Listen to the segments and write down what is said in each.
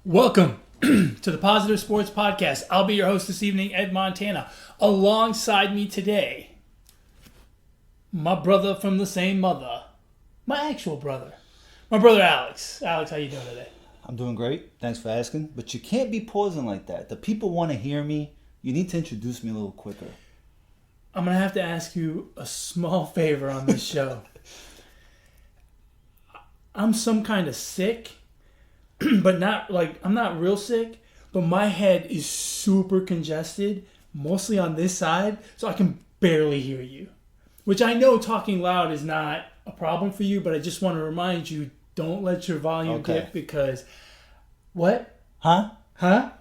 Welcome to the Positive Sports Podcast. I'll be your host this evening, Ed Montana. Alongside me today, my brother from the same mother, my actual brother, my brother Alex. Alex, how you doing today? I'm doing great. Thanks for asking. But you can't be pausing like that. The people want to hear me. You need to introduce me a little quicker. I'm going to have to ask you a small favor on this show. I'm some kind of sick. But not like, I'm not real sick, but my head is super congested, mostly on this side, so I can barely hear you. Which I know talking loud is not a problem for you, but I just want to remind you, don't let your volume dip because... What? Huh? Huh?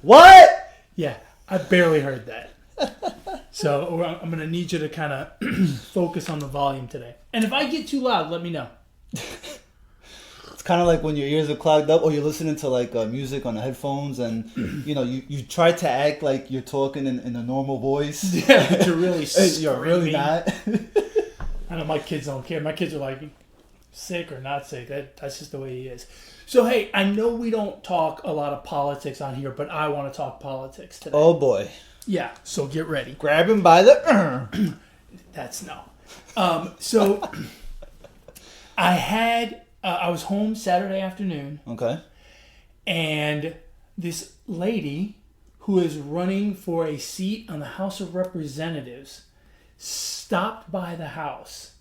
What? Yeah, I barely heard that. So I'm going to need you to kind of focus on the volume today. And if I get too loud, let me know. It's kind of like when your ears are clogged up or you're listening to like music on the headphones and you try to act like you're talking in a normal voice. Yeah, but you're really You're really not. I know my kids don't care. My kids are like, sick or not sick. That's just the way he is. So, hey, I know we don't talk a lot of politics on here, but I want to talk politics today. Oh, boy. Yeah, so get ready. Grab him by the... That's no. So, I was home Saturday afternoon. Okay. And this lady who is running for a seat on the House of Representatives stopped by the house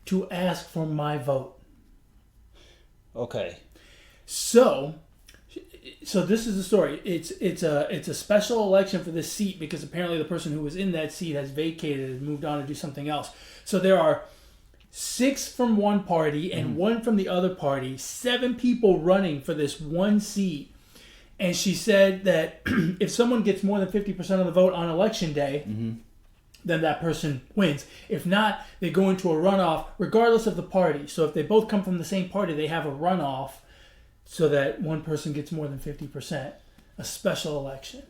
to ask for my vote. Okay. So this is the story. It's a special election for this seat because apparently the person who was in that seat has vacated and moved on to do something else. So there are 6 from one party and 1 from the other party, 7 people running for this one seat. And she said that if someone gets more than 50% of the vote on election day, then that person wins. If not, they go into a runoff regardless of the party. So if they both come from the same party, they have a runoff so that one person gets more than 50%. A special election.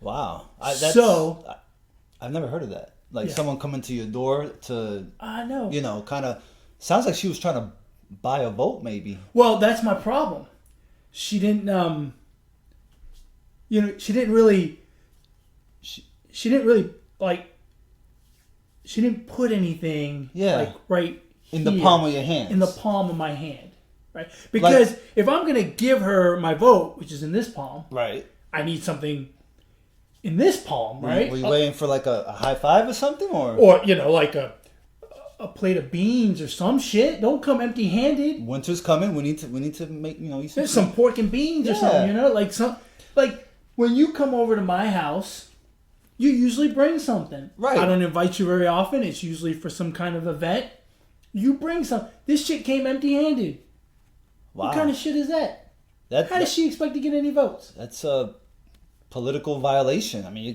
Wow. I've never heard of that. Like someone coming to your door to, I know. Kind of, sounds like she was trying to buy a vote maybe. Well, that's my problem. She didn't, she didn't really put anything right in the palm of your hand. In the palm of my hand, right? Because if I'm going to give her my vote, which is in this palm, right, I need something in this palm, right? Were you waiting for like a high five or something, or like a plate of beans or some shit? Don't come empty-handed. Winter's coming. We need to make There's some pork and beans or something, like when you come over to my house, you usually bring something. Right. I don't invite you very often. It's usually for some kind of event. You bring some. This shit came empty-handed. Wow. What kind of shit is that? How does she expect to get any votes? That's a political violation. I mean,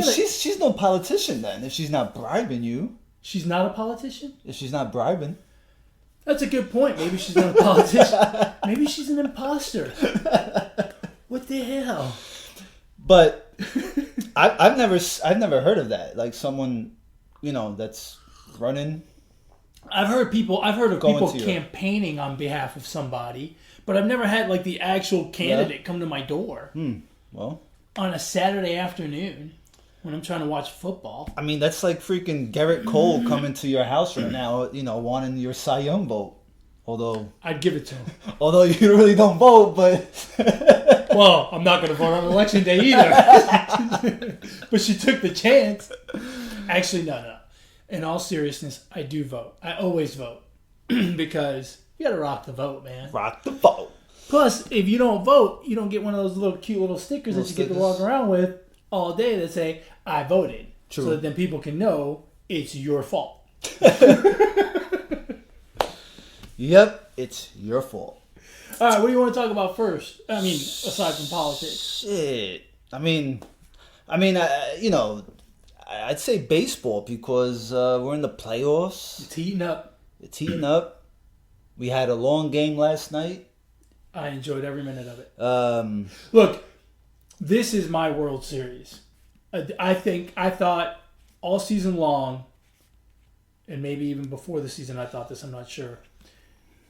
she's no politician then if she's not bribing you. She's not a politician? If she's not bribing. That's a good point. Maybe she's not a politician. Maybe she's an imposter. What the hell? But I've never heard of that. Like someone, that's running. I've heard of people campaigning on behalf of somebody, but I've never had like the actual candidate come to my door. Well, on a Saturday afternoon when I'm trying to watch football. I mean, that's like freaking Garrett Cole coming to your house right now, wanting your Cy Young vote. Although I'd give it to him. Although you really don't vote, but well, I'm not going to vote on election day either. But she took the chance. Actually, no. In all seriousness, I do vote. I always vote because you got to rock the vote, man. Rock the vote. Plus, if you don't vote, you don't get one of those little cute little stickers that you get to walk around with all day that say, I voted. True. So that then people can know it's your fault. Yep, it's your fault. All right, what do you want to talk about first? I mean, aside from politics. Shit. I'd say baseball because we're in the playoffs. It's heating up. We had a long game last night. I enjoyed every minute of it. Look, this is my World Series. I thought all season long, and maybe even before the season I thought this, I'm not sure.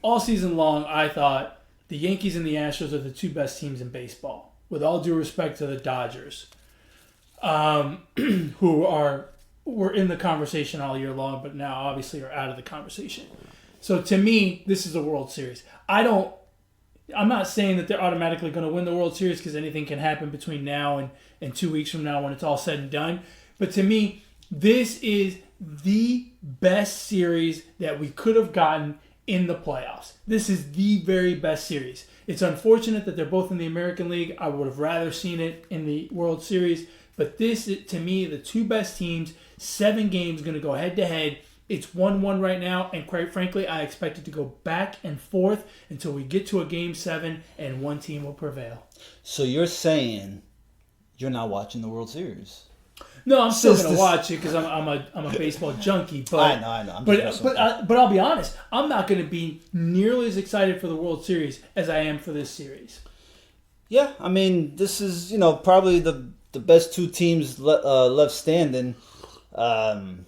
All season long I thought the Yankees and the Astros are the two best teams in baseball. With all due respect to the Dodgers, who were in the conversation all year long, but now obviously are out of the conversation. So to me, this is a World Series. I'm not saying that they're automatically going to win the World Series because anything can happen between now and 2 weeks from now when it's all said and done. But to me, this is the best series that we could have gotten in the playoffs. This is the very best series. It's unfortunate that they're both in the American League. I would have rather seen it in the World Series. But this, to me, the two best teams, 7 games going to go head-to-head. It's 1-1 right now, and quite frankly, I expect it to go back and forth until we get to a Game 7, and one team will prevail. So you're saying you're not watching the World Series? No, I'm still going to watch it because I'm a baseball junkie. But I know. But I'll be honest, I'm not going to be nearly as excited for the World Series as I am for this series. Yeah, I mean, this is probably the best two teams left standing. I'm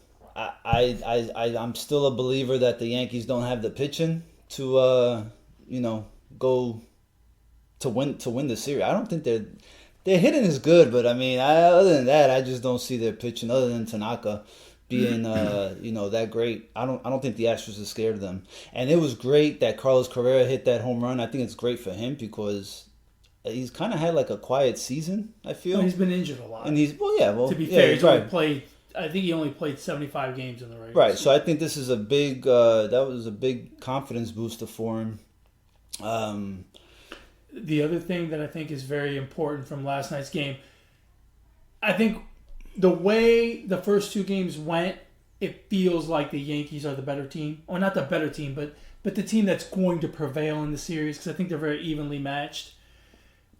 still a believer that the Yankees don't have the pitching to go to win the series. I don't think their hitting is good, but I mean, other than that, I just don't see their pitching other than Tanaka being that great. I don't think the Astros are scared of them. And it was great that Carlos Correa hit that home run. I think it's great for him because he's kind of had like a quiet season, I feel. Well, he's been injured a lot. And to be fair, he's only played. I think he only played 75 games in the regular season. Right, so I think this is a big. That was a big confidence booster for him. The other thing that I think is very important from last night's game, I think the way the first 2 games went, it feels like the Yankees are the better team. Or not the better team, but the team that's going to prevail in the series because I think they're very evenly matched.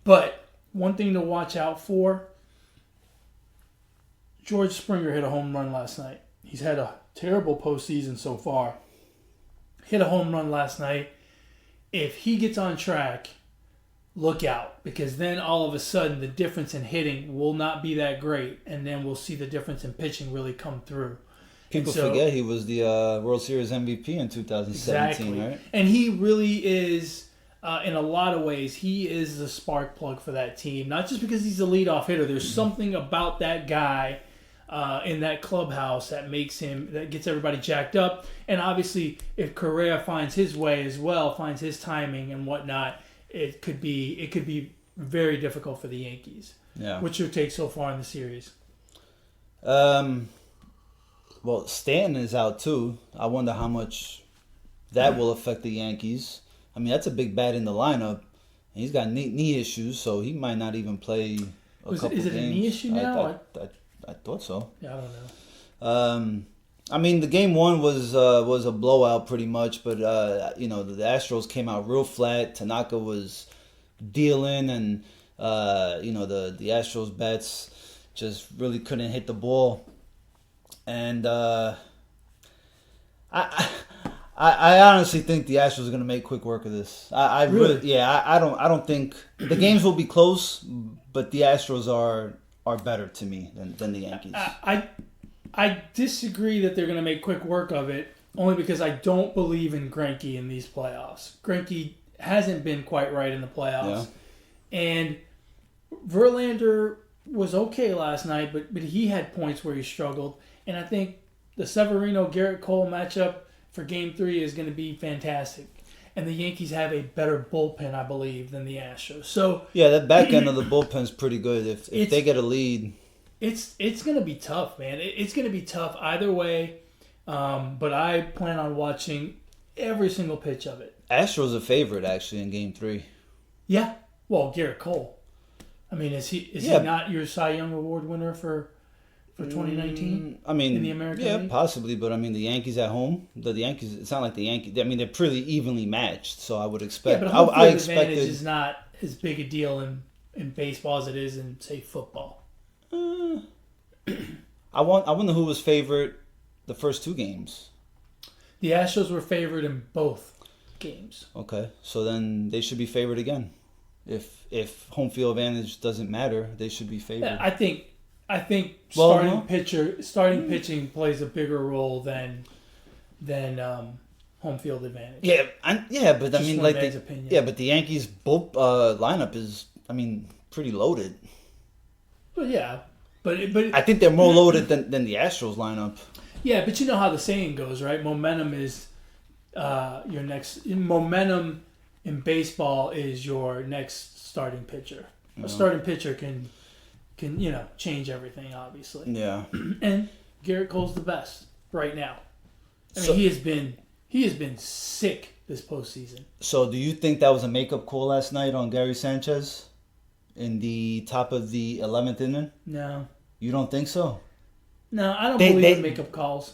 But one thing to watch out for, George Springer hit a home run last night. He's had a terrible postseason so far. Hit a home run last night. If he gets on track, look out. Because then all of a sudden the difference in hitting will not be that great. And then we'll see the difference in pitching really come through. People forget he was the World Series MVP in 2017, exactly. Right? And he really is... in a lot of ways, he is the spark plug for that team. Not just because he's a leadoff hitter. There's something about that guy in that clubhouse that gets everybody jacked up. And obviously, if Correa finds his way as well, finds his timing and whatnot, it could be very difficult for the Yankees. Yeah. What's your take so far in the series? Well, Stanton is out too. I wonder how much that will affect the Yankees. I mean, that's a big bat in the lineup. He's got knee issues, so he might not even play a couple games. Is it a knee issue now? I thought so. Yeah, I don't know. I mean, the game 1 was a blowout pretty much, but the Astros came out real flat. Tanaka was dealing, and the Astros bats just really couldn't hit the ball. And I honestly think the Astros are going to make quick work of this. I don't think the games will be close, but the Astros are better to me than the Yankees. I disagree that they're going to make quick work of it, only because I don't believe in Greinke in these playoffs. Greinke hasn't been quite right in the playoffs, and Verlander was okay last night, but he had points where he struggled, and I think the Severino-Garrett Cole matchup for Game 3 is going to be fantastic. And the Yankees have a better bullpen, I believe, than the Astros. So yeah, the back end of the bullpen's pretty good. If they get a lead, it's going to be tough, man. It's going to be tough either way. But I plan on watching every single pitch of it. Astros a favorite actually in Game 3. Yeah, well, Garrett Cole. I mean, is he not your Cy Young Award winner for 2019? I mean, in the American League? Possibly, but I mean, the Yankees at home. The Yankees. It's not like the Yankees. I mean, they're pretty evenly matched, so I would expect. Yeah, but home field advantage is not as big a deal in baseball as it is in, say, football. I wonder who was favored the first 2 games. The Astros were favored in both games. Okay, so then they should be favored again. If home field advantage doesn't matter, they should be favored. Yeah, I think starting pitching plays a bigger role than home field advantage. Yeah, but I Just mean, one like, man's opinion. yeah, but the Yankees' lineup is, I mean, pretty loaded. But yeah, but I think they're more loaded than the Astros lineup. yeah, but you know how the saying goes, right? Momentum is your next momentum in baseball is your next starting pitcher. A starting pitcher can change everything, obviously. Yeah. And Garrett Cole's the best right now. I mean, he has been sick this postseason. So, do you think that was a makeup call last night on Gary Sanchez in the top of the 11th inning? No. You don't think so? No, I don't believe in makeup calls.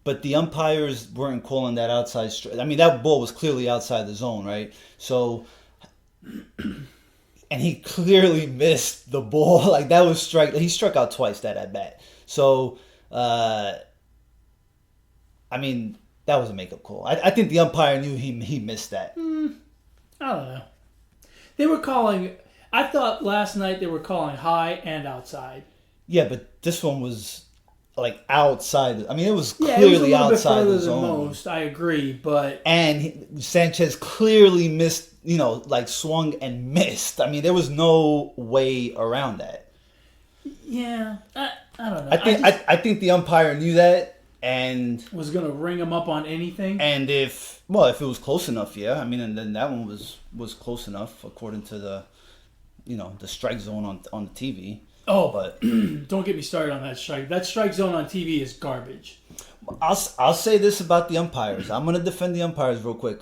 But the umpires weren't calling that outside strike. I mean, that ball was clearly outside the zone, right? So, and he clearly missed the ball. Like, that was strike. He struck out twice that at bat. So, I mean, that was a makeup call. I think the umpire knew he missed that. I don't know. They were calling. I thought last night they were calling high and outside. Yeah, but this one was like outside. I mean, it was Yeah, clearly it was a little outside bit further the zone. than most. I agree, but Sanchez clearly missed. Like swung and missed. I mean, there was no way around that. Yeah, I don't know. I think the umpire knew that and was gonna ring him up on anything. And if it was close enough, yeah. I mean, and then that one was close enough according to the strike zone on the TV. Oh, but don't get me started on that strike. That strike zone on TV is garbage. I'll say this about the umpires. I'm gonna defend the umpires real quick.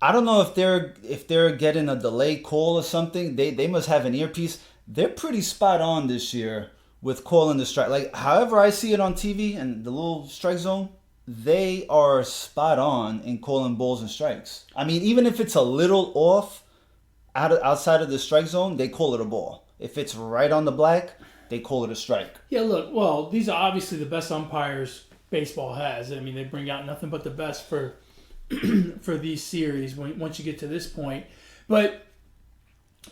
I don't know if they're getting a delay call or something. They must have an earpiece. They're pretty spot on this year with calling the strike. Like, however I see it on TV and the little strike zone, they are spot on in calling balls and strikes. I mean, even if it's a little off outside of the strike zone, they call it a ball. If it's right on the black, they call it a strike. Yeah, look, well, these are obviously the best umpires baseball has. I mean, they bring out nothing but the best for these series once you get to this point. But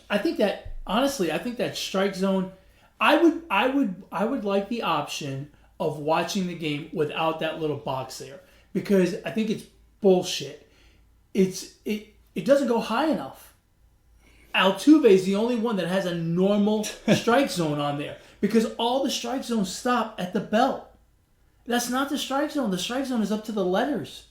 I think that honestly, that strike zone, I would like the option of watching the game without that little box there, because I think it's bullshit. It doesn't go high enough. Altuve is the only one that has a normal strike zone on there, because all the strike zones stop at the belt. That's not the strike zone. The strike zone is up to the letters.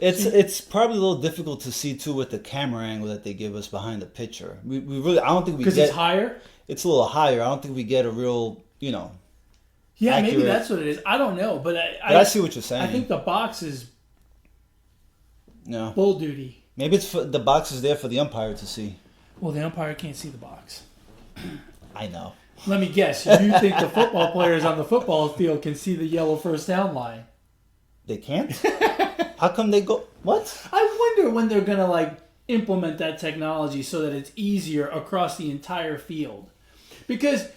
It's probably a little difficult to see too with the camera angle that they give us behind the pitcher. We really, I don't think we get, because it's higher. It's a little higher. I don't think we get a real Yeah, accurate, maybe that's what it is. I don't know, but I see what you're saying. I think the box is bull duty. Maybe the box is there for the umpire to see. Well, the umpire can't see the box. I know. Let me guess. You think the football players on the football field can see the yellow first down line? They can't? How come they go? What? I wonder when they're going to implement that technology so that it's easier across the entire field. Because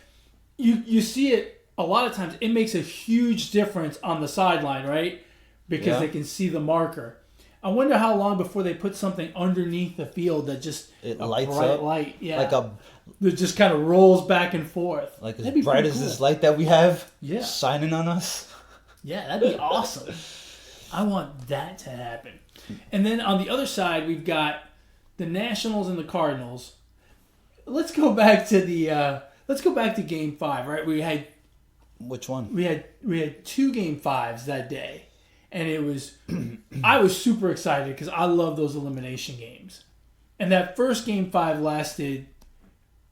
you see it a lot of times. It makes a huge difference on the sideline, right? Because they can see the marker. I wonder how long before they put something underneath the field that just lights bright up, light, yeah, that just kind of rolls back and forth, like as bright as this light that we have, shining on us. Yeah, that'd be awesome. I want that to happen. And then on the other side, we've got the Nationals and the Cardinals. Let's go back to Game 5, right? We had which one? We had 2 Game 5s that day. And it was, I was super excited because I love those elimination games. And that first Game 5 lasted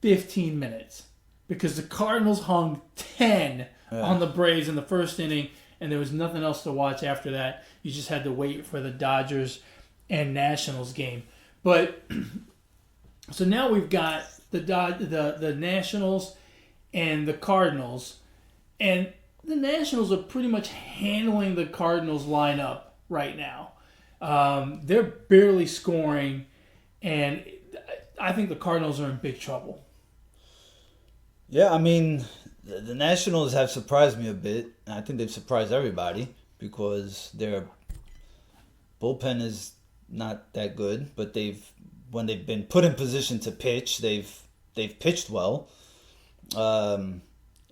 15 minutes because the Cardinals hung 10 on the Braves in the first inning, and there was nothing else to watch after that. You just had to wait for the Dodgers and Nationals game. But so now we've got the Nationals and the Cardinals, and the Nationals are pretty much handling the Cardinals lineup right now. They're barely scoring, and I think the Cardinals are in big trouble. Yeah, I mean, the Nationals have surprised me a bit. I think they've surprised everybody because their bullpen is not that good, but when they've been put in position to pitch, they've pitched well.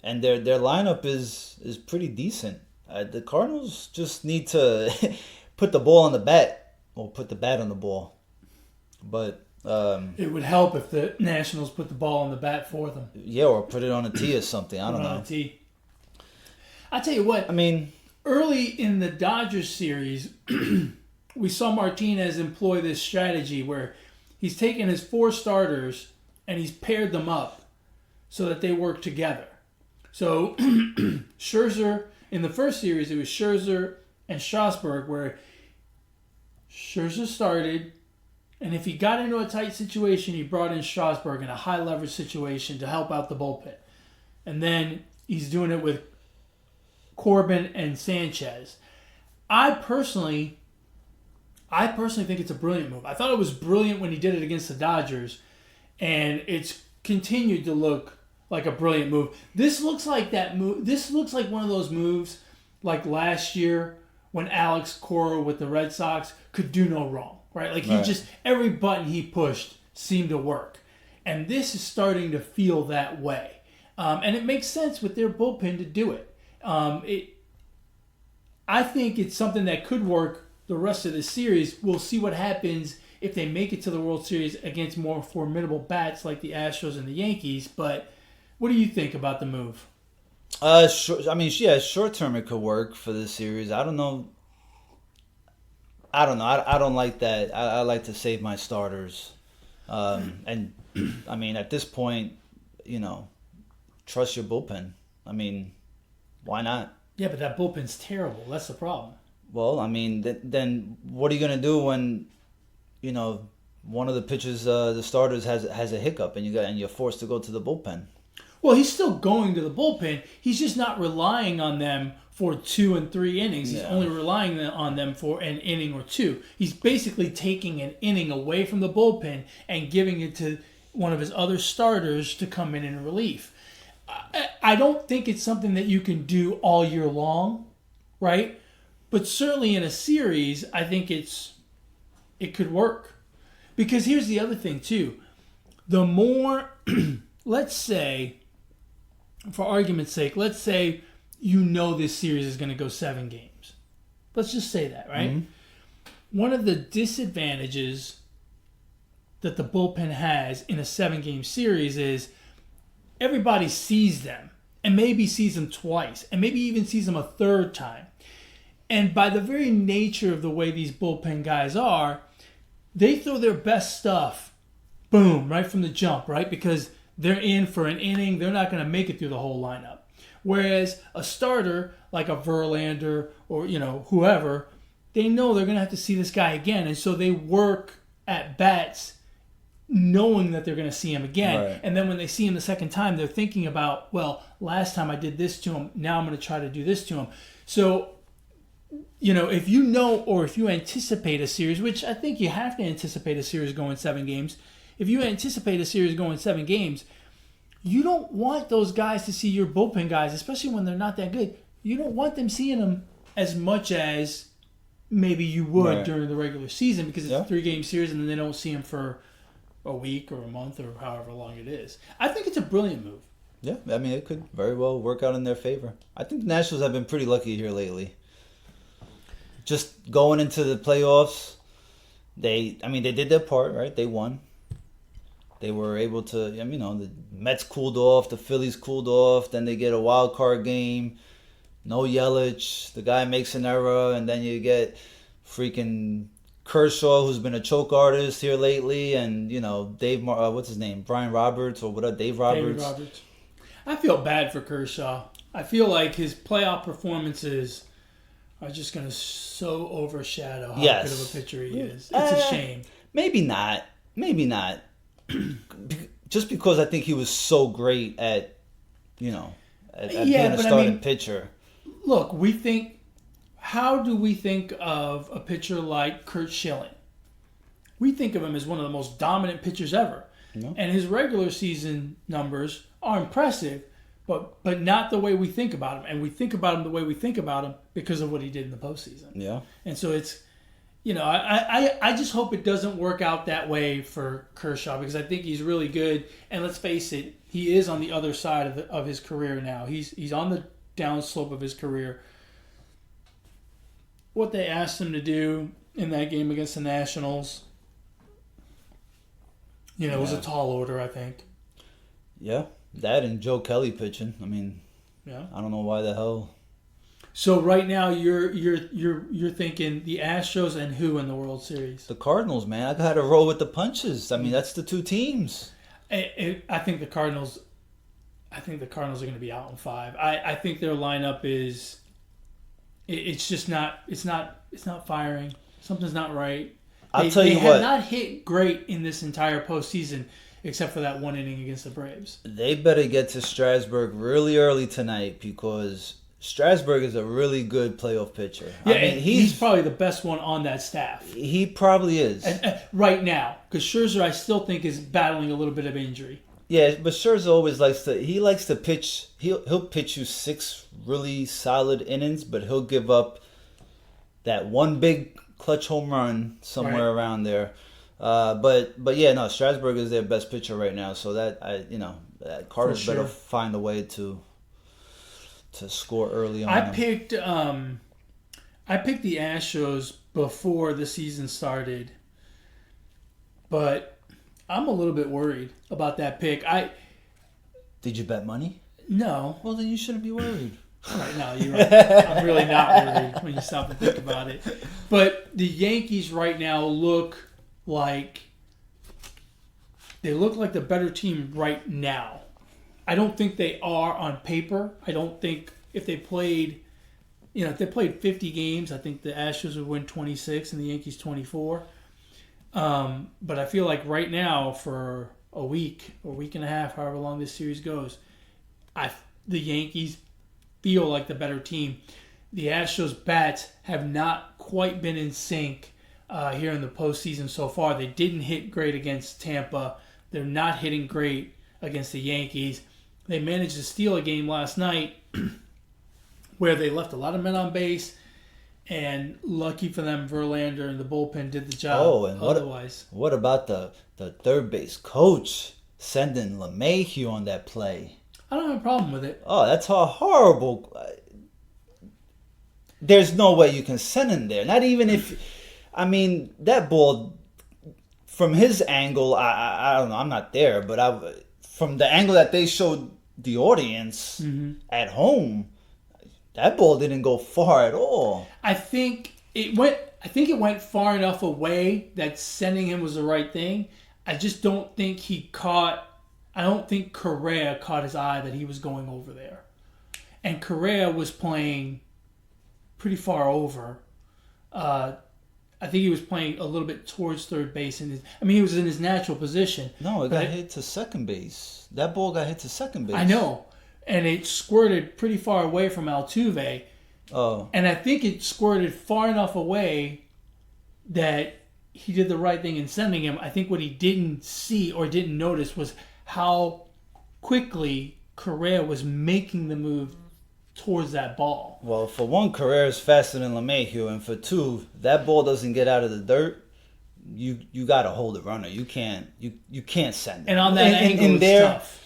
And their lineup is pretty decent. The Cardinals just need to put the ball on the bat or put the bat on the ball. But it would help if the Nationals put the ball on the bat for them. Yeah, or put it on a tee or something. I don't know. On a tee. I tell you what. I mean, early in the Dodgers series, we saw Martinez employ this strategy where he's taken his 4 starters and he's paired them up so that they work together. So Scherzer, in the first series, it was Scherzer and Strasburg, where Scherzer started, and if he got into a tight situation, he brought in Strasburg in a high leverage situation to help out the bullpen. And then he's doing it with Corbin and Sanchez. I personally think it's a brilliant move. I thought it was brilliant when he did it against the Dodgers, and it's continued to look like a brilliant move. This looks like that move. This looks like one of those moves like last year when Alex Cora with the Red Sox could do no wrong, right? Like he just, every button he pushed seemed to work. And this is starting to feel that way. And it makes sense with their bullpen to do it. I think it's something that could work the rest of the series. We'll see what happens if they make it to the World Series against more formidable bats like the Astros and the Yankees. But what do you think about the move? Short term it could work for this series. I don't know. I don't like that. I like to save my starters. And I mean, at this point, trust your bullpen. I mean, why not? Yeah, but that bullpen's terrible. That's the problem. Well, I mean, then what are you gonna do when, one of the pitchers, the starters has a hiccup and you're forced to go to the bullpen? Well, he's still going to the bullpen. He's just not relying on them for 2 and 3 innings. He's only relying on them for an inning or 2. He's basically taking an inning away from the bullpen and giving it to one of his other starters to come in relief. I don't think it's something that you can do all year long, right? But certainly in a series, I think it could work. Because here's the other thing, too. The more, let's say, for argument's sake, let's say this series is going to go 7 games. Let's just say that, right? Mm-hmm. One of the disadvantages that the bullpen has in a 7-game series is everybody sees them, and maybe sees them twice, and maybe even sees them a third time. And by the very nature of the way these bullpen guys are, they throw their best stuff, boom, right from the jump, right? Because they're in for an inning. They're not going to make it through the whole lineup. Whereas a starter like a Verlander or, whoever, they know they're going to have to see this guy again. And so they work at bats knowing that they're going to see him again. Right. And then when they see him the second time, they're thinking about, well, last time I did this to him, now I'm going to try to do this to him. So, if you know or if you anticipate a series, which I think you have to anticipate a series going 7 games, if you anticipate a series going 7 games, you don't want those guys to see your bullpen guys, especially when they're not that good. You don't want them seeing them as much as maybe you would during the regular season because it's a 3-game series and then they don't see them for a week or a month or however long it is. I think it's a brilliant move. Yeah, I mean, it could very well work out in their favor. I think the Nationals have been pretty lucky here lately. Just going into the playoffs, they did their part, right? They won. They were able to, the Mets cooled off, the Phillies cooled off, then they get a wild card game, no Yelich, the guy makes an error, and then you get freaking Kershaw, who's been a choke artist here lately, and, what's his name, Brian Roberts, or whatever, Dave Roberts. I feel bad for Kershaw. I feel like his playoff performances are just going to so overshadow how good of a pitcher he is. It's a shame. Maybe not. Just because I think he was so great at being a starting pitcher. Look, how do we think of a pitcher like Curt Schilling? We think of him as one of the most dominant pitchers ever. No. And his regular season numbers are impressive, but not the way we think about him. And we think about him the way we think about him because of what he did in the postseason. Yeah. And so it's, I just hope it doesn't work out that way for Kershaw because I think he's really good. And let's face it, he is on the other side of his career now. He's on the downslope of his career. what they asked him to do in that game against the Nationals, it was a tall order, I think. Yeah, that and Joe Kelly pitching. I mean, I don't know why the hell. So right now you're thinking the Astros and who in the World Series? The Cardinals, man. I got to roll with the punches. I mean, that's the two teams. I think the Cardinals. I think the Cardinals are going to be out in 5. I think their lineup is. It's just not. It's not firing. Something's not right. I'll tell you what. They have not hit great in this entire postseason, except for that one inning against the Braves. They better get to Strasburg really early tonight because Strasburg is a really good playoff pitcher. Yeah, I mean, he's probably the best one on that staff. He probably is. Right now, because Scherzer I still think is battling a little bit of injury. Yeah, but Scherzer always likes to pitch. He'll pitch you 6 really solid innings, but he'll give up that one big clutch home run somewhere around there. But yeah, no, Strasburg is their best pitcher right now. So Cardinals better find a way to score early on. I picked the Astros before the season started, but I'm a little bit worried about that pick. Did you bet money? No. Well, then you shouldn't be worried. Right, no, you're right. I'm really not worried when you stop and think about it. But the Yankees right now look like the better team right now. I don't think they are on paper. I don't think if they played 50 games, I think the Astros would win 26 and the Yankees 24. But I feel like right now for a week or week and a half, however long this series goes, the Yankees feel like the better team. The Astros bats have not quite been in sync here in the postseason so far. They didn't hit great against Tampa. They're not hitting great against the Yankees. They managed to steal a game last night where they left a lot of men on base, and lucky for them, Verlander and the bullpen did the job. Oh, and otherwise, what about the third base coach sending LeMahieu on that play? I don't have a problem with it. Oh, that's a horrible. There's no way you can send him there. Not even if, I mean, that ball from his angle. I don't know. I'm not there, but from the angle that they showed the audience at home, that ball didn't go far at all. I think it went far enough away that sending him was the right thing. I just don't think I don't think Correa caught his eye that he was going over there. And Correa was playing pretty far over. I think he was playing a little bit towards third base. He was in his natural position. No, it got hit to second base. That ball got hit to second base. I know. And it squirted pretty far away from Altuve. Oh. And I think it squirted far enough away that he did the right thing in sending him. I think what he didn't see or didn't notice was how quickly Correa was making the move towards that ball. Well, for one, Correa is faster than LeMahieu, and for two, that ball doesn't get out of the dirt. You got to hold the runner. You can't send him. And on that angle, it's tough.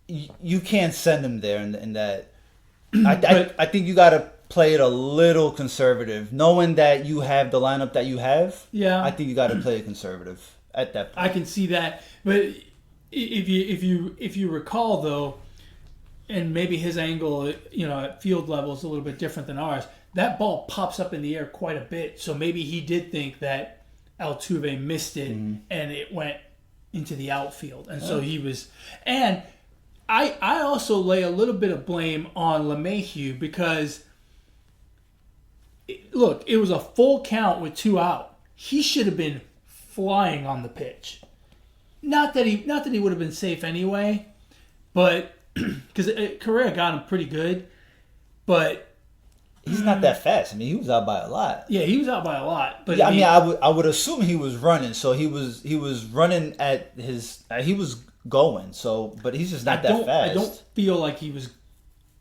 You can't send him there in that. I think you got to play it a little conservative, knowing that you have the lineup that you have. Yeah, I think you got to play it conservative at that point. I can see that, but if you recall though, and maybe his angle, at field level is a little bit different than ours. That ball pops up in the air quite a bit, so maybe he did think that Altuve missed it and it went into the outfield, and so he was. And I also lay a little bit of blame on LeMahieu because, look, it was a full count with 2 out. He should have been flying on the pitch. Not that he would have been safe anyway, but because Correa got him pretty good, but he's not that fast. I mean, he was out by a lot. Yeah, he was out by a lot. But yeah, I would assume he was running. So he was running at his. He was going. So, but he's just not that fast. I don't feel like he was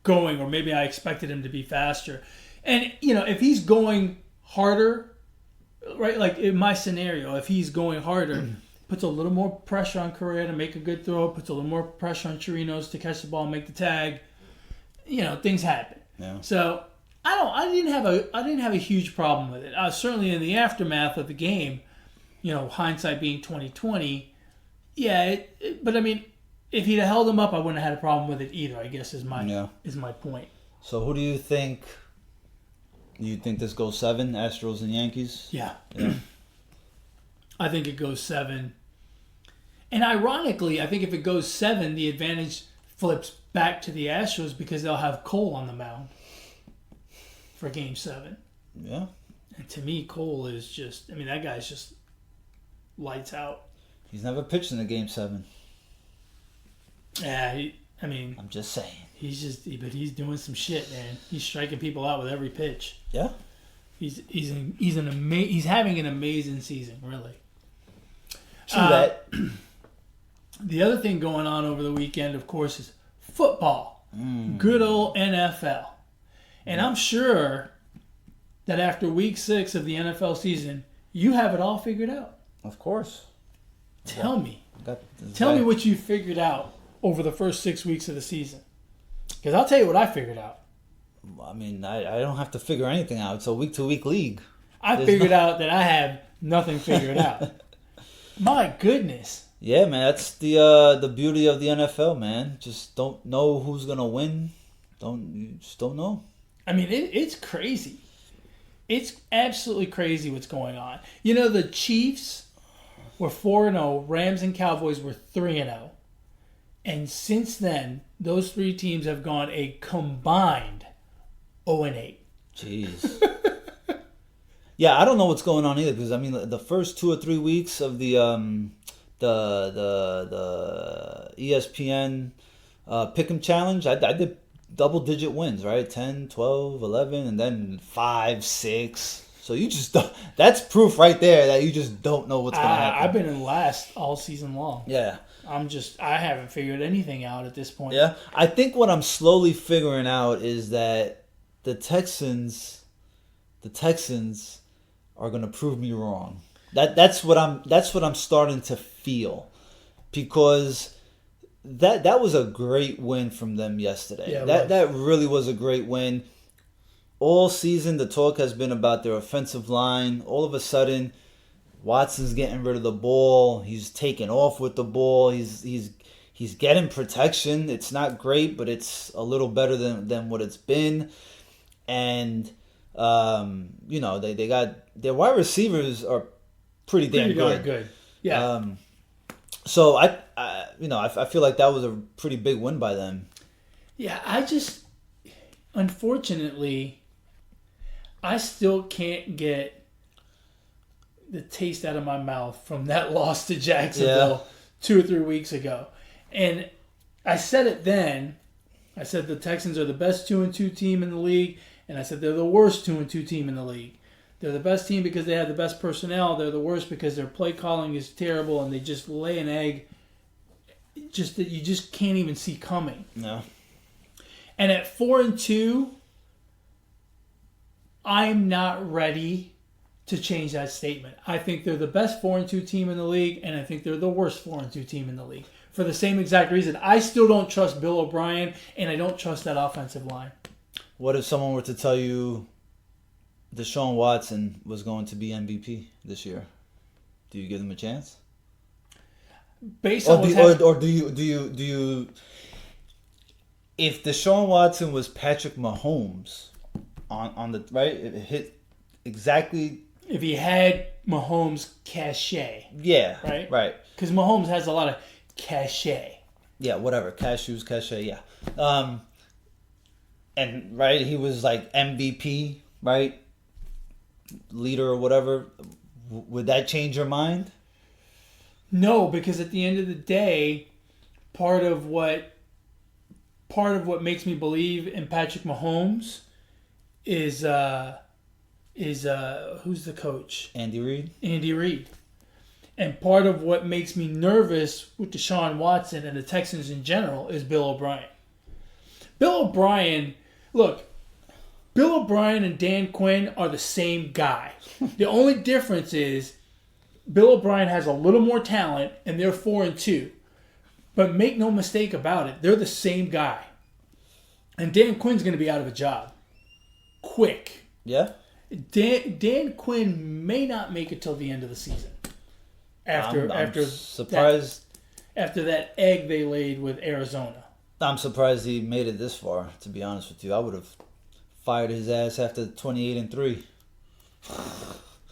going, or maybe I expected him to be faster. And if he's going harder, right? Like in my scenario, if he's going harder. Puts a little more pressure on Correa to make a good throw. Puts a little more pressure on Chirinos to catch the ball and make the tag. Things happen. Yeah. So I didn't have a huge problem with it. Certainly in the aftermath of the game, hindsight being 2020. Yeah, but I mean, if he'd have held him up, I wouldn't have had a problem with it either. I guess is my point. So who do you think? You think this goes 7? Astros and Yankees? Yeah. I think it goes 7. And ironically, I think if it goes 7, the advantage flips back to the Astros because they'll have Cole on the mound for Game 7. Yeah. And to me, Cole is just, that guy's just lights out. He's never pitched in a Game 7. Yeah, I'm just saying. But he's doing some shit, man. He's striking people out with every pitch. Yeah. He's having an amazing season, really. True that. The other thing going on over the weekend, of course, is football. Good old NFL. And I'm sure that after week 6 of the NFL season, you have it all figured out. Of course. Tell me what you figured out over the first 6 weeks of the season. Because I'll tell you what I figured out. I don't have to figure anything out. It's a week-to-week league. I figured out that I have nothing figured out. My goodness. Yeah, man, that's the beauty of the NFL, man. Just don't know who's gonna win. You just don't know. It's crazy. It's absolutely crazy what's going on. The Chiefs were 4-0. Rams and Cowboys were 3-0. And since then, those 3 teams have gone a combined 0-8. Jeez. Yeah, I don't know what's going on either because the first 2 or 3 weeks of the ESPN Pick'em Challenge, I did double-digit wins, right? 10, 12, 11, and then 5, 6. So you just don't, that's proof right there that you just don't know what's going to happen. I've been in last all season long. Yeah. I haven't figured anything out at this point. Yeah. I think what I'm slowly figuring out is that the Texans are going to prove me wrong. That's what I'm starting to feel, because that was a great win from them yesterday. Yeah, that really was a great win. All season the talk has been about their offensive line. All of a sudden, Watson's getting rid of the ball. He's taking off with the ball. He's getting protection. It's not great, but it's a little better than what it's been. And they got their wide receivers are pretty damn good. Yeah. So I feel like that was a pretty big win by them. Yeah, unfortunately, I still can't get the taste out of my mouth from that loss to Jacksonville 2 or 3 weeks ago. And I said it then. I said the Texans are the best 2-2 team in the league, and I said they're the worst 2-2 team in the league. They're the best team because they have the best personnel. They're the worst because their play calling is terrible and they just lay an egg just that you just can't even see coming. No. And at 4-2, I'm not ready to change that statement. I think they're the best 4-2 team in the league, and I think they're the worst 4-2 team in the league. For the same exact reason. I still don't trust Bill O'Brien, and I don't trust that offensive line. What if someone were to tell you Deshaun Watson was going to be MVP this year? Do you give them a chance? Based on or do you if Deshaun Watson was Patrick Mahomes on the right, it hit exactly. If he had Mahomes' cachet. Yeah. Right. Because Mahomes has a lot of cachet. Yeah, whatever. Cashews, cachet, yeah. And right, he was like MVP, right? Leader or whatever. Would that change your mind? No, because at the end of the day, part of what makes me believe in Patrick Mahomes is who's the coach? Andy Reid. Andy Reid. And part of what makes me nervous with Deshaun Watson and the Texans in general is Bill O'Brien. Bill O'Brien and Dan Quinn are the same guy. The only difference is Bill O'Brien has a little more talent and they're 4-2. But make no mistake about it, they're the same guy. And Dan Quinn's going to be out of a job. quick. Yeah. Dan Quinn may not make it till the end of the season. I'm surprised. After that egg they laid with Arizona. I'm surprised he made it this far. To be honest with you, I would have fired his ass after 28-3.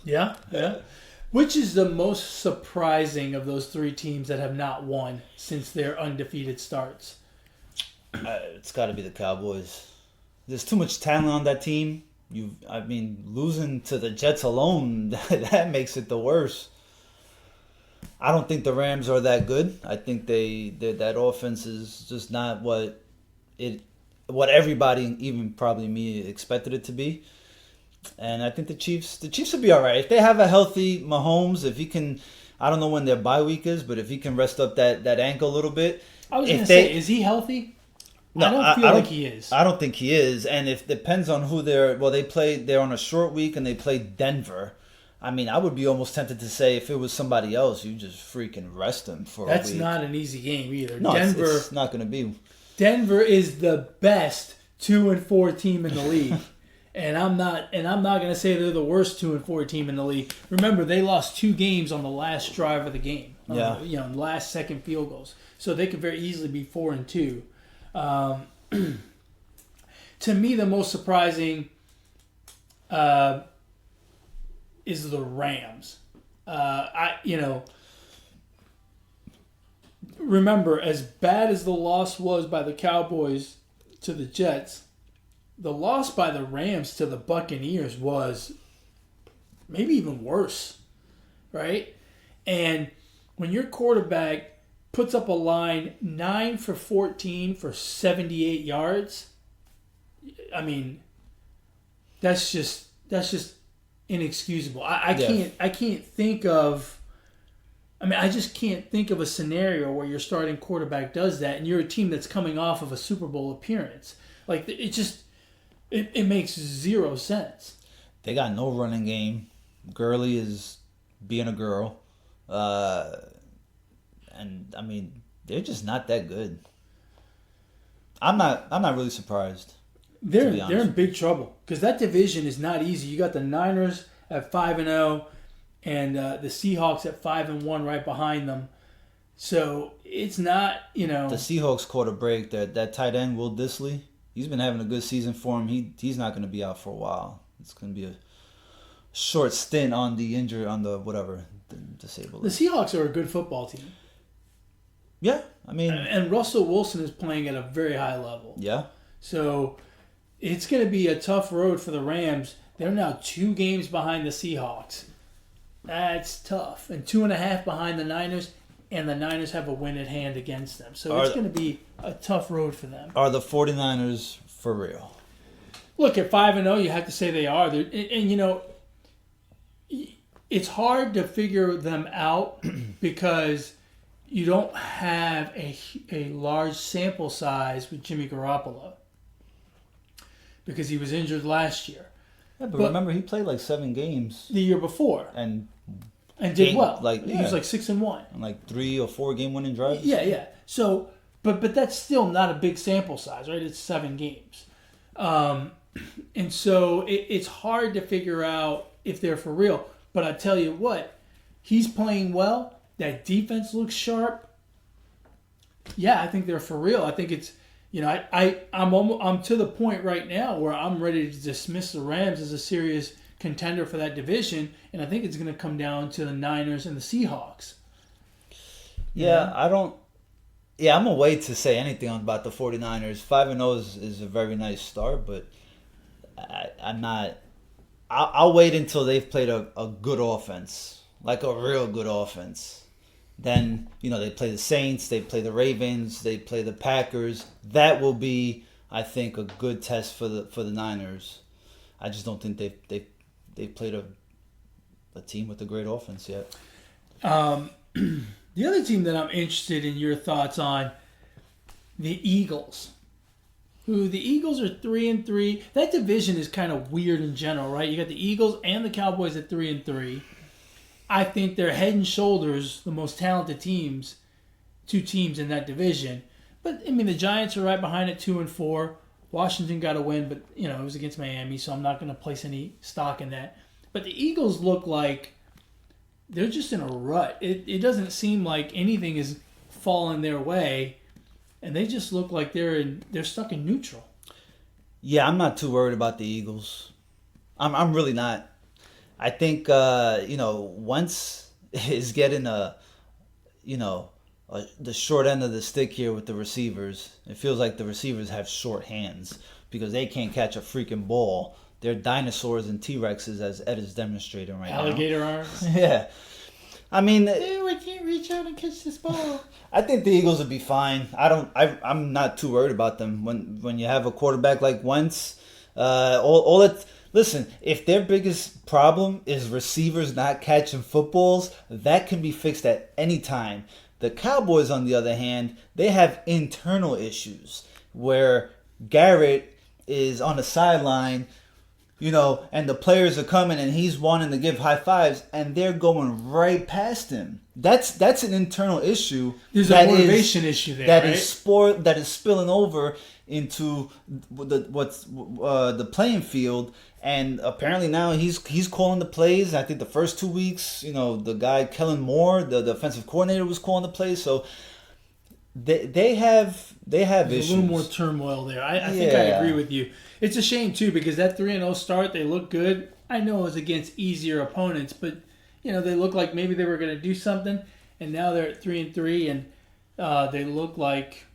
Yeah. Which is the most surprising of those three teams that have not won since their undefeated starts? It's got to be the Cowboys. There's too much talent on that team. Losing to the Jets alone, that makes it the worst. I don't think the Rams are that good. I think that offense is just not what everybody, even probably me, expected it to be. And I think the Chiefs will be all right. If they have a healthy Mahomes, if he can, I don't know when their bye week is, but if he can rest up that ankle a little bit. I was going to say, is he healthy? No, I don't feel like he is. I don't think he is. And it depends on who they're on a short week and they play Denver. I mean, I would be almost tempted to say if it was somebody else, you just freaking rest him for a week. That's not an easy game either. No, Denver, it's not going to be. Denver is the best 2-4 team in the league. And I'm not going to say they're the worst 2-4 team in the league. Remember, they lost 2 games on the last drive of the game. Last second field goals. So they could very easily be 4-2. To me, the most surprising is the Rams. Remember, as bad as the loss was by the Cowboys to the Jets, the loss by the Rams to the Buccaneers was maybe even worse, right? And when your quarterback puts up a line 9 for 14 for 78 yards, I mean, that's just inexcusable. I can't think of. I just can't think of a scenario where your starting quarterback does that, and you're a team that's coming off of a Super Bowl appearance. Like it makes zero sense. They got no running game. Gurley is being a girl, and I mean they're just not that good. I'm not really surprised. They're in big trouble because that division is not easy. You got the Niners at 5-0, and the Seahawks at 5-1 right behind them. So it's not, The Seahawks caught a break. That tight end Will Disley, he's been having a good season for him. He's not going to be out for a while. It's going to be a short stint on the disabled. The Seahawks are a good football team. Yeah, and Russell Wilson is playing at a very high level. Yeah. So it's going to be a tough road for the Rams. They're now 2 games behind the Seahawks. That's tough. And 2.5 behind the Niners, and the Niners have a win at hand against them. So it's going to be a tough road for them. Are the 49ers for real? Look, at 5-0, you have to say they are. And it's hard to figure them out because you don't have a large sample size with Jimmy Garoppolo because he was injured last year. Yeah, but remember, he played like 7 games the year before and did well. He was like 6-1 and like 3 or 4 game-winning drives. Yeah. So, but that's still not a big sample size, right? It's 7 games, and so it's hard to figure out if they're for real. But I tell you what, he's playing well. That defense looks sharp. Yeah, I think they're for real. I think it's, I'm to the point right now where I'm ready to dismiss the Rams as a serious contender for that division, and I think it's going to come down to the Niners and the Seahawks. Yeah, I'm going to wait to say anything about the 49ers. 5-0 is a very nice start, but I'm not. I'll wait until they've played a good offense, like a real good offense. Then, they play the Saints, they play the Ravens, they play the Packers. That will be, I think, a good test for the Niners. I just don't think they've played a team with a great offense yet. The other team that I'm interested in your thoughts on, the Eagles. The Eagles are 3-3. That division is kind of weird in general, right? You got the Eagles and the Cowboys at 3-3. I think they're head and shoulders the most talented two teams in that division. But, the Giants are right behind at 2-4. Washington got a win, but it was against Miami, so I'm not going to place any stock in that. But the Eagles look like they're just in a rut. It doesn't seem like anything is falling their way, and they just look like they're stuck in neutral. Yeah, I'm not too worried about the Eagles. I'm really not. I think Wentz is getting the short end of the stick here with the receivers. It feels like the receivers have short hands because they can't catch a freaking ball. They're dinosaurs and T-Rexes, as Ed is demonstrating right Alligator now. arms. Yeah. I mean, I can't reach out and catch this ball. I think the Eagles will be fine. I'm not too worried about them. When you have a quarterback like Wentz, listen, if their biggest problem is receivers not catching footballs, that can be fixed at any time. The Cowboys, on the other hand, they have internal issues where Garrett is on the sideline, and the players are coming and he's wanting to give high fives and they're going right past him. That's an internal issue. There's a motivation issue there, that right? That is spilling over into the playing field. And apparently now he's calling the plays. I think the first 2 weeks, the guy Kellen Moore, the offensive coordinator, was calling the plays. So they have There's issues. a little more turmoil there. I think I agree with you. It's a shame too because that 3-0 start, they look good. I know it was against easier opponents, but they look like maybe they were going to do something, and now they're at 3-3, and they look like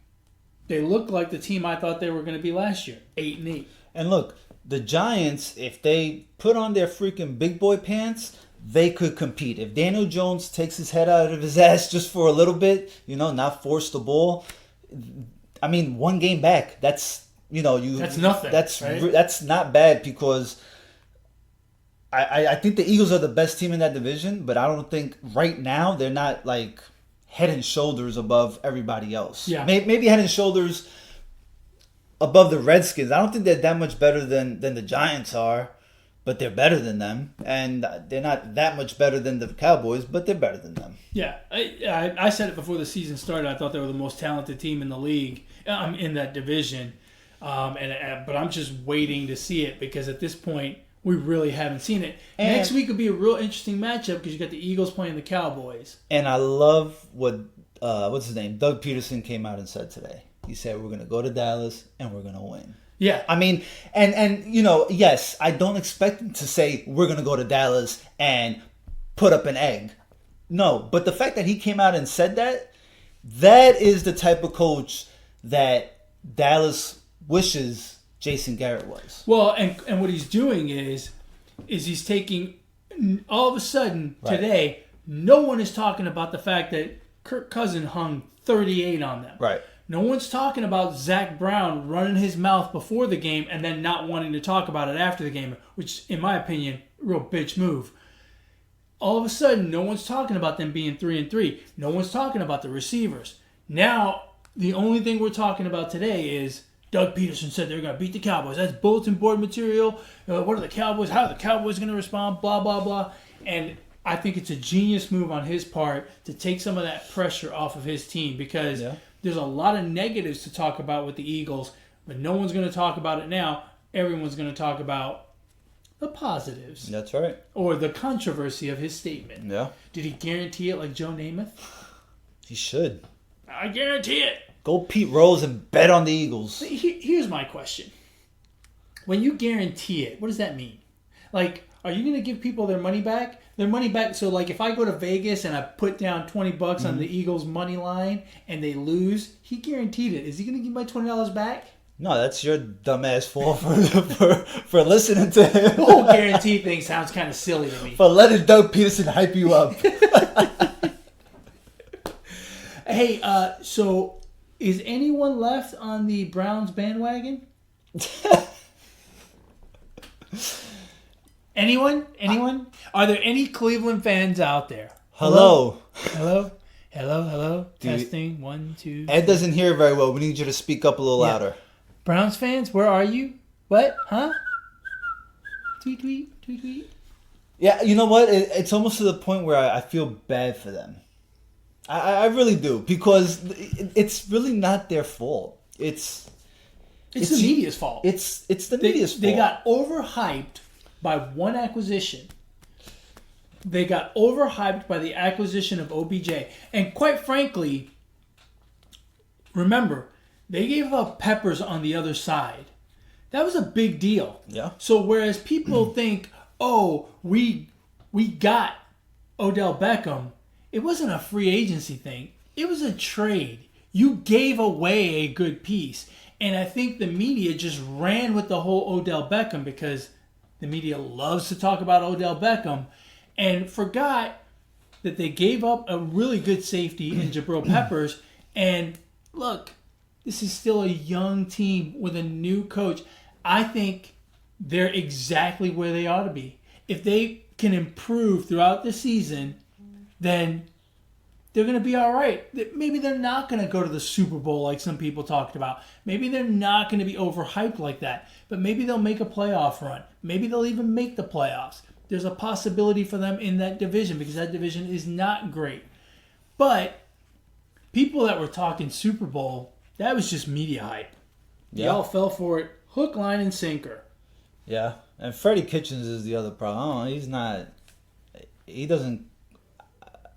the team I thought they were going to be last year, 8-8. And look, the Giants, if they put on their freaking big boy pants, they could compete. If Daniel Jones takes his head out of his ass just for a little bit, not force the ball. I mean, one game back, that's nothing. That's not bad because I think the Eagles are the best team in that division, but I don't think right now they're not like head and shoulders above everybody else. Yeah. Maybe head and shoulders above the Redskins. I don't think they're that much better than the Giants are, but they're better than them. And they're not that much better than the Cowboys, but they're better than them. Yeah, I said it before the season started. I thought they were the most talented team in the league, in that division. But I'm just waiting to see it because at this point we really haven't seen it. And next week will be a real interesting matchup because you got the Eagles playing the Cowboys. And I love what what's his name, Doug Peterson came out and said today. He said we're going to go to Dallas and we're going to win. Yeah, I mean, and yes, I don't expect him to say we're going to go to Dallas and put up an egg. No, but the fact that he came out and said that is the type of coach that Dallas wishes Jason Garrett was. Well, and what he's doing is he's taking, all of a sudden today, no one is talking about the fact that Kirk Cousins hung 38 on them. Right. No one's talking about Zach Brown running his mouth before the game and then not wanting to talk about it after the game, which, in my opinion, real bitch move. All of a sudden, no one's talking about them being 3-3. No one's talking about the receivers. Now, the only thing we're talking about today is Doug Peterson said they're going to beat the Cowboys. That's bulletin board material. What are the Cowboys? How are the Cowboys going to respond? Blah, blah, blah. And I think it's a genius move on his part to take some of that pressure off of his team because there's a lot of negatives to talk about with the Eagles, but no one's going to talk about it now. Everyone's going to talk about the positives. That's right. Or the controversy of his statement. Yeah. Did he guarantee it like Joe Namath? He should. I guarantee it. Go Pete Rose and bet on the Eagles. Here's my question. When you guarantee it, what does that mean? Like, are you going to give people their money back? Their money back. So, like, if I go to Vegas and I put down $20 on the Eagles money line and they lose, he guaranteed it. Is he going to give my $20 back? No, that's your dumbass fault for listening to him. The whole guarantee thing sounds kind of silly to me. For letting Doug Peterson hype you up. Hey, so is anyone left on the Browns bandwagon? Anyone? Are there any Cleveland fans out there? Hello. Dude, testing 1, 2. Ed doesn't hear very well. We need you to speak up a little louder. Browns fans, where are you? What? Huh? Tweet. Yeah, you know what? It's almost to the point where I feel bad for them. I really do, because it's really not their fault. It's It's the media's fault. It's the media's fault. They got overhyped by one acquisition. They got overhyped by the acquisition of OBJ. And quite frankly, remember, they gave up Peppers on the other side. That was a big deal. Yeah. So whereas people think, oh, we got Odell Beckham, it wasn't a free agency thing. It was a trade. You gave away a good piece. And I think the media just ran with the whole Odell Beckham because the media loves to talk about Odell Beckham and forgot that they gave up a really good safety in Jabril Peppers. And look, this is still a young team with a new coach. I think they're exactly where they ought to be. If they can improve throughout the season, then they're going to be all right. Maybe they're not going to go to the Super Bowl like some people talked about. Maybe they're not going to be overhyped like that. But maybe they'll make a playoff run. Maybe they'll even make the playoffs. There's a possibility for them in that division because that division is not great. But people that were talking Super Bowl, that was just media hype. Yeah. Y'all fell for it. Hook, line, and sinker. Yeah. And Freddie Kitchens is the other problem. I don't know. He's not... He doesn't...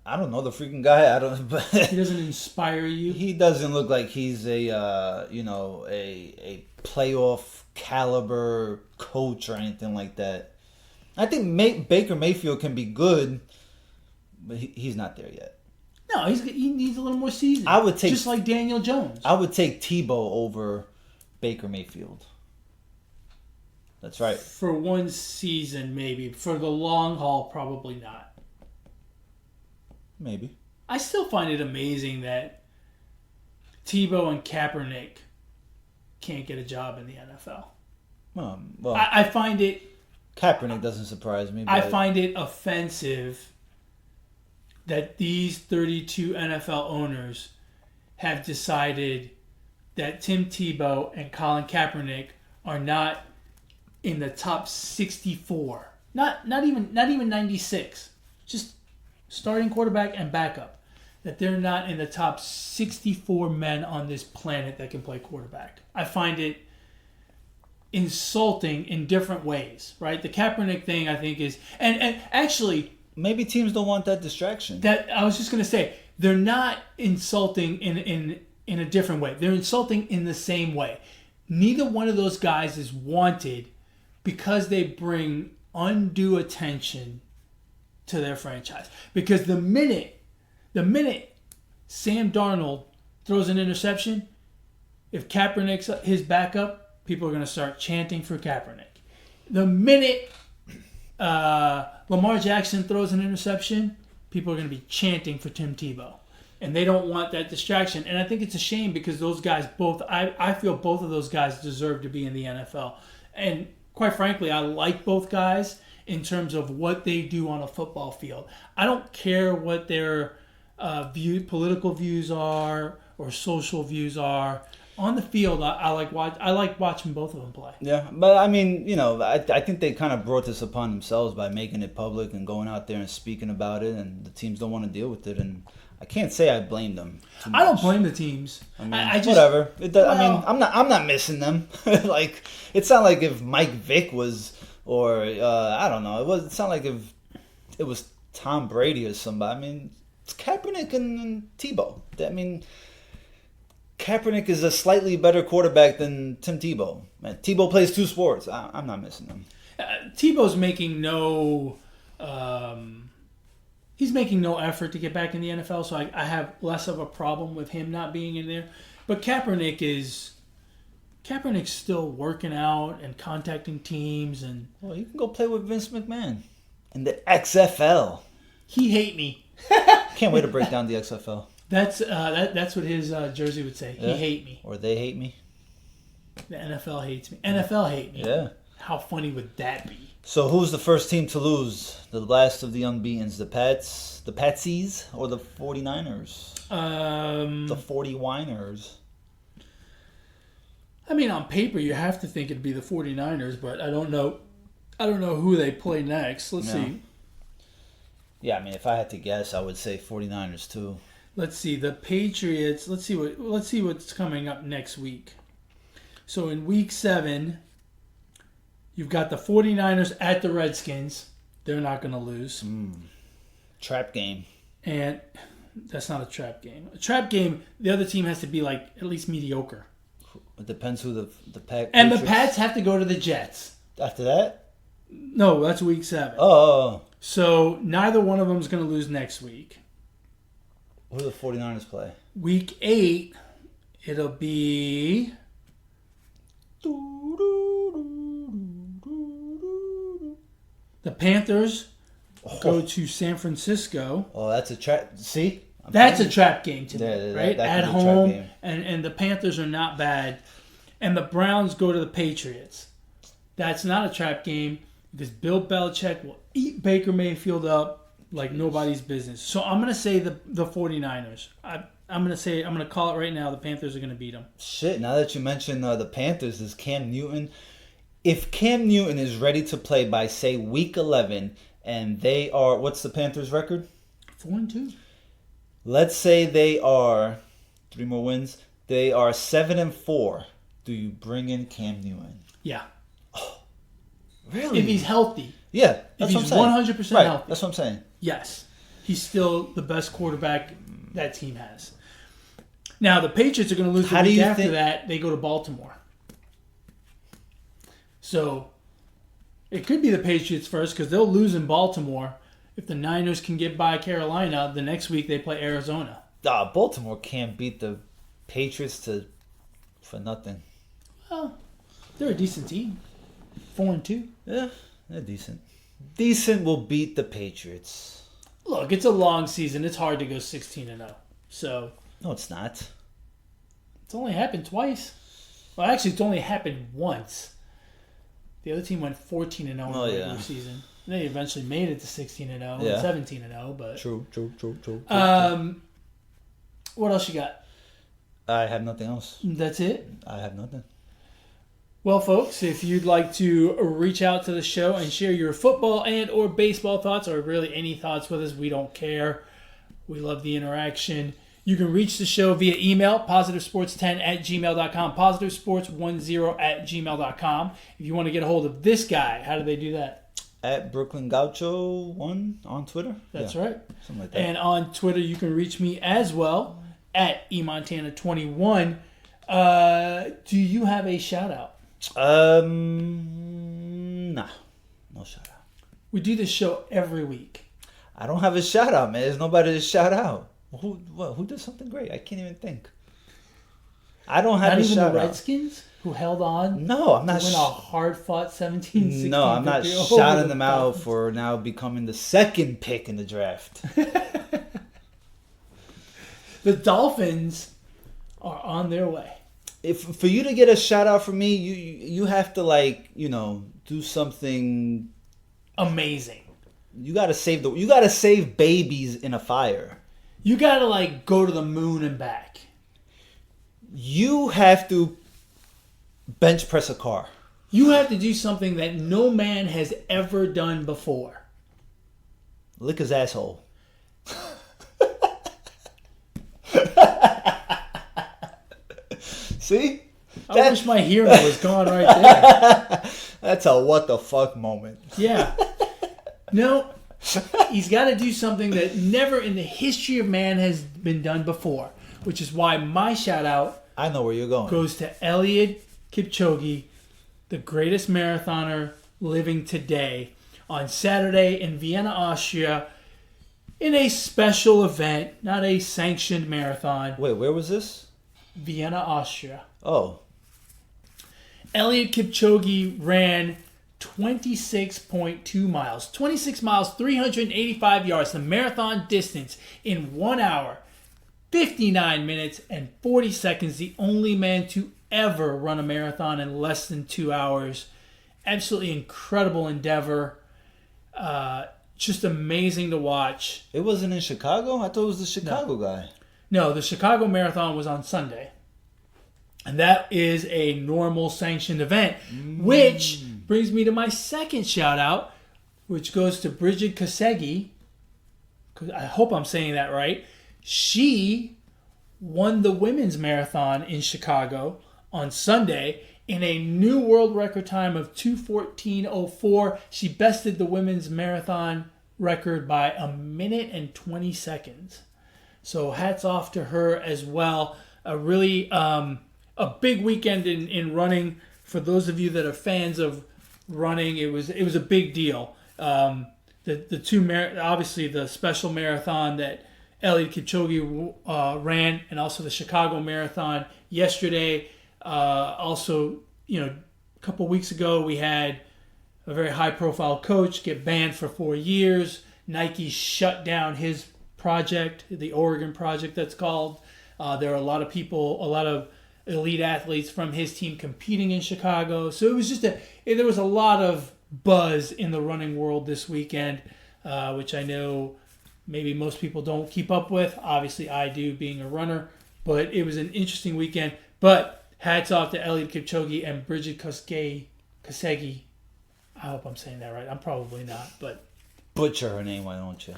I don't know the freaking guy. I don't... But he doesn't inspire you? He doesn't look like he's a playoff caliber coach or anything like that. I think Baker Mayfield can be good, but he's not there yet. No, he needs a little more season. I would take... Just like Daniel Jones. I would take Tebow over Baker Mayfield. That's right. For one season, maybe. For the long haul, probably not. Maybe. I still find it amazing that Tebow and Kaepernick can't get a job in the NFL. Well, I find it... Kaepernick doesn't surprise me. But I find it offensive that these 32 NFL owners have decided that Tim Tebow and Colin Kaepernick are not in the top 64. Not even 96. Just starting quarterback and backup. That they're not in the top 64 men on this planet that can play quarterback. I find it insulting in different ways, right? The Kaepernick thing, I think, is... And actually... Maybe teams don't want that distraction. That I was just going to say, they're not insulting in a different way. They're insulting in the same way. Neither one of those guys is wanted because they bring undue attention to their franchise. Because the minute Sam Darnold throws an interception, if Kaepernick's his backup, people are going to start chanting for Kaepernick. The minute Lamar Jackson throws an interception, people are going to be chanting for Tim Tebow. And they don't want that distraction. And I think it's a shame because those guys both, I feel both of those guys deserve to be in the NFL. And quite frankly, I like both guys in terms of what they do on a football field. I don't care what their political views are or social views are. On the field, I like watching both of them play. Yeah, but I mean, I think they kind of brought this upon themselves by making it public and going out there and speaking about it, and the teams don't want to deal with it, and I can't say I blame them too much. I don't blame the teams. I mean, whatever. I mean, I'm not missing them. Like, it's not like if Mike Vick was, or I don't know. It's not like if it was Tom Brady or somebody. I mean, it's Kaepernick and Tebow. I mean, Kaepernick is a slightly better quarterback than Tim Tebow. Man, Tebow plays two sports. I'm not missing him. Tebow's making no... he's making no effort to get back in the NFL, so I have less of a problem with him not being in there. But Kaepernick's still working out and contacting teams. And well, you can go play with Vince McMahon in the XFL. He hate me. Can't wait to break down the XFL. That's what his jersey would say. Yeah. He hate me. Or they hate me. The NFL hates me. NFL hate me. Yeah. How funny would that be? So who's the first team to lose? The last of the unbeatens? The Patsies, or the 49ers? The 40-winers. I mean, on paper, you have to think it'd be the 49ers, but I don't know who they play next. Let's see. Yeah, I mean, if I had to guess, I would say 49ers too. Let's see, the Patriots. Let's see what's coming up next week. So in week 7, you've got the 49ers at the Redskins. They're not going to lose. Trap game. And that's not a trap game. A trap game, the other team has to be like at least mediocre. It depends who the Pack. And Patriots. the Pats have to go to the Jets. After that? No, that's week 7. Oh. So neither one of them is going to lose next week. Who do the 49ers play? Week 8, it'll be... The Panthers go to San Francisco. Oh, that's a trap. See? That's a trap game to me, Yeah, right? that At could be a trap home, game. and the Panthers are not bad. And the Browns go to the Patriots. That's not a trap game because Bill Belichick will eat Baker Mayfield up like nobody's business. So I'm going to say the 49ers. I'm going to call it right now. The Panthers are going to beat them. Shit, now that you mentioned the Panthers, is Cam Newton. If Cam Newton is ready to play by, say, week 11, and they are, what's the Panthers' record? 4-2. Let's say they are 3 more wins. They are 7-4. Do you bring in Cam Newton? Yeah. Really? If he's healthy. Yeah, If that's what I'm he's saying. 100% Right, healthy. that's what I'm saying. Yes. He's still the best quarterback that team has. Now, the Patriots are going to lose the How do week you after think- that. They go to Baltimore. So, it could be the Patriots first because they'll lose in Baltimore. If the Niners can get by Carolina, the next week they play Arizona. Baltimore can't beat the Patriots for nothing. Well, they're a decent team. 4-2. Yeah, they're decent. Decent will beat the Patriots. Look, it's a long season. It's hard to go 16-0. So, No, it's not. it's only happened twice. Well, actually, it's only happened once. The other team went 14-0 in the regular season. They eventually made it to 16-0 and 17-0, but True. What else you got? I have nothing else. That's it? I have nothing. Well, folks, if you'd like to reach out to the show and share your football and or baseball thoughts or really any thoughts with us, we don't care. We love the interaction. You can reach the show via email, positivesports10@gmail.com, positivesports10@gmail.com. If you want to get a hold of this guy, how do they do that? At Brooklyn Gaucho 1 on Twitter. That's Yeah, right. something like that. And on Twitter, you can reach me as well at eMontana21. Do you have a shout out? Nah. No shout out. We do this show every week. I don't have a shout out, man. There's nobody to shout out. Who did something great? I can't even think. I don't have Not a even shout the out. Redskins who held on No, I'm to not. win a hard-fought 17-16 No, I'm not victory over shouting the them out Dolphins. for now becoming the second pick in the draft. The Dolphins are on their way. If for you to get a shout out from me, you have to do something. Amazing. You gotta save babies in a fire. You got to go to the moon and back. You have to bench press a car. You have to do something that no man has ever done before. Lick his asshole. See? I wish my hero was gone right there. That's a what the fuck moment. Yeah. No, he's got to do something that never in the history of man has been done before, which is why my shout out I know where you're going. goes to Eliud Kipchoge, the greatest marathoner living today, on Saturday in Vienna, Austria, in a special event, not a sanctioned marathon. Wait, where was this? Vienna, Austria. Oh. Eliud Kipchoge ran 26.2 miles. 26 miles, 385 yards, the marathon distance in 1 hour, 59 minutes, and 40 seconds. The only man to ever run a marathon in less than 2 hours. Absolutely incredible endeavor. Just amazing to watch. It wasn't in Chicago? I thought it was the Chicago guy. No, the Chicago Marathon was on Sunday. And that is a normal sanctioned event, which brings me to my second shout out, which goes to Bridget Kosegei. I hope I'm saying that right. She won the women's marathon in Chicago on Sunday in a new world record time of 2:14.04. She bested the women's marathon record by 1 minute and 20 seconds. So hats off to her as well. A really a big weekend in running. For those of you that are fans of running, it was a big deal. The two obviously the special marathon that Eliud Kipchoge ran, and also the Chicago Marathon yesterday. Also, a couple weeks ago we had a very high-profile coach get banned for 4 years. Nike shut down his project, the Oregon project that's called. There are a lot of people, a lot of elite athletes from his team competing in Chicago. So it was just there was a lot of buzz in the running world this weekend, which I know maybe most people don't keep up with. Obviously, I do, being a runner. But it was an interesting weekend. But hats off to Eliud Kipchoge and Bridget Kosgei. I hope I'm saying that right. I'm probably not, but butcher her name, why don't you?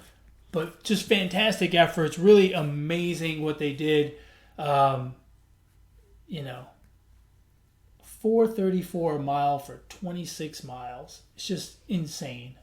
But just fantastic efforts. Really amazing what they did. 4:34 a mile for 26 miles. It's just insane.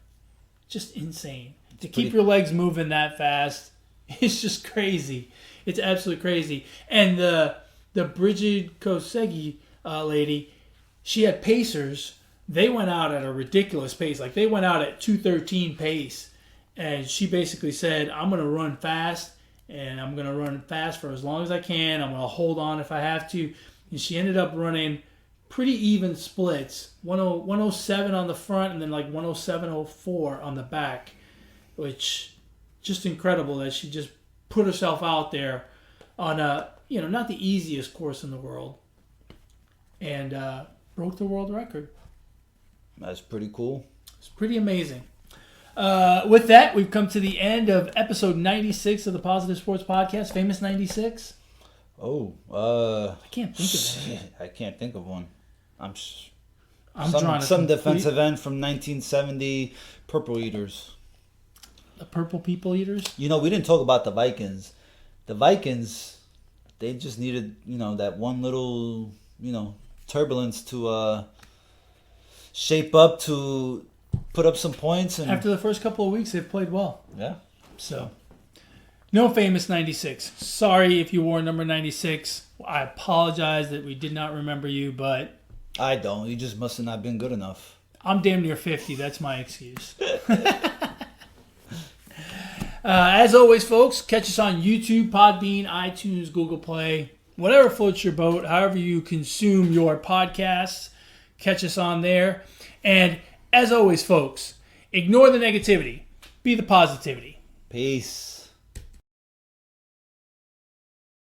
Just insane. To keep your legs moving that fast, it's just crazy. It's absolutely crazy. And the Bridget Kosgei lady, she had pacers. They went out at a ridiculous pace. Like, they went out at 2:13 pace. And she basically said, I'm going to run fast, and I'm going to run fast for as long as I can. I'm going to hold on if I have to. And she ended up running pretty even splits, 107 on the front and then like 107.04 on the back, which just incredible that she just put herself out there on not the easiest course in the world, and broke the world record. That's pretty cool. It's pretty amazing. With that, we've come to the end of episode 96 of the Positive Sports Podcast. Famous 96? Oh, I can't think of it. I can't think of one. Some defensive end from 1970, Purple Eaters. The Purple People Eaters? We didn't talk about the Vikings. The Vikings, they just needed, that one little, turbulence to shape up, to put up some points. And after the first couple of weeks, they've played well. Yeah. So, no famous 96. Sorry if you wore number 96. I apologize that we did not remember you, but I don't. You just must have not been good enough. I'm damn near 50. That's my excuse. As always, folks, catch us on YouTube, Podbean, iTunes, Google Play, whatever floats your boat, however you consume your podcasts. Catch us on there. And as always, folks, ignore the negativity. Be the positivity. Peace.